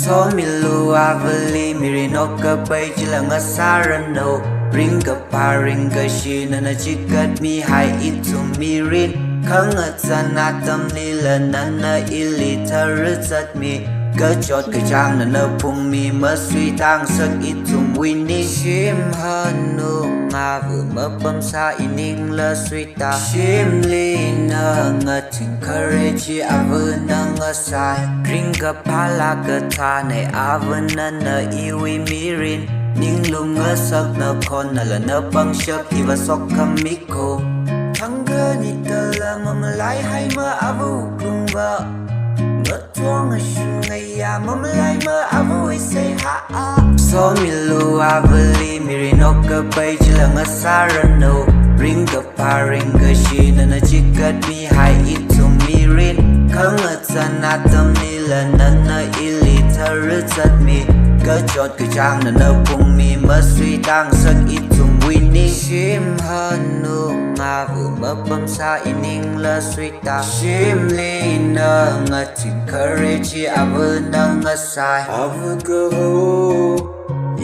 So mi lu avali miri no ka pai chila nga sarano ring ka pa ring ka shi na chikat mi hai itu mirin khang at sanatam nila nana ili tarut mi ka chot ka chang na pung mi ma suy tang sak itum winning shim hanu nga vu ma pam sa ining la suy ta shim li na nga ting courage avu na nga sai ring ka pala ka tha ne avu na iwi mirin ning lung nga sak na kon na la na pang shak iwa sok kamiko thanga ni tala mamalai hai ma avu kung ba tuang a shim ngay ya mamalai ma avu say ha so mi lu avali miri no ka pai chila nga sarano ring ka pa ring ka shi na chikat mi hai itu mirin khang at sanatam nila nana ili tarut mi ka chot ka chang na pung mi ma suy tang sak itum winning shim hanu nga vu ma pam sa ining la suy ta shim li na nga ting courage avu na nga sai avu ka ho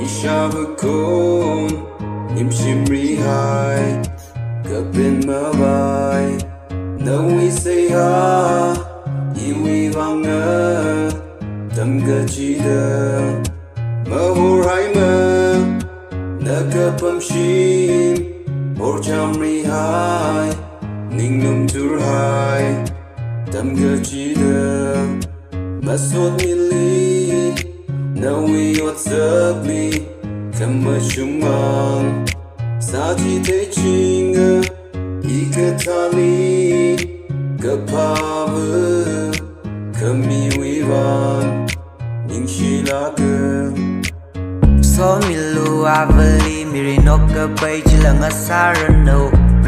ishavu kun nim shim ri hai ka bin ma vai no we say ha iwi vang na tam ka chi da ma hur hai ma na ka pam shim or cham ri hai ning num tur hai tam ka chi da ma sot mi li na we what's up me kam ma chung mang sa chi te ching I ka ta li ka pa vu ka mi wi van ning shi la ka so mi lu avali miri no ka pai chila nga sarano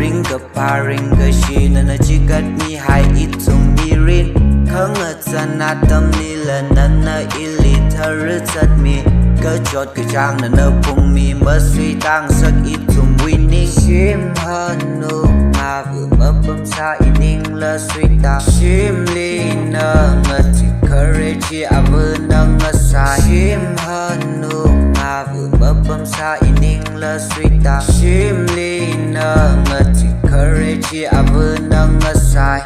ring ka pa ring ka shi na chikat mi hai itu mirin khang at sanatam nila nana ili tarut mi ka chot ka chang na pung mi ma suy tang sak itum winning shim hanu nga vu ma pam sa ining la suy ta shim li na nga ti courage avu na nga sai shim hanu nga vu ma pam sa ining la suy ta shim li na nga ti courage avu na nga sai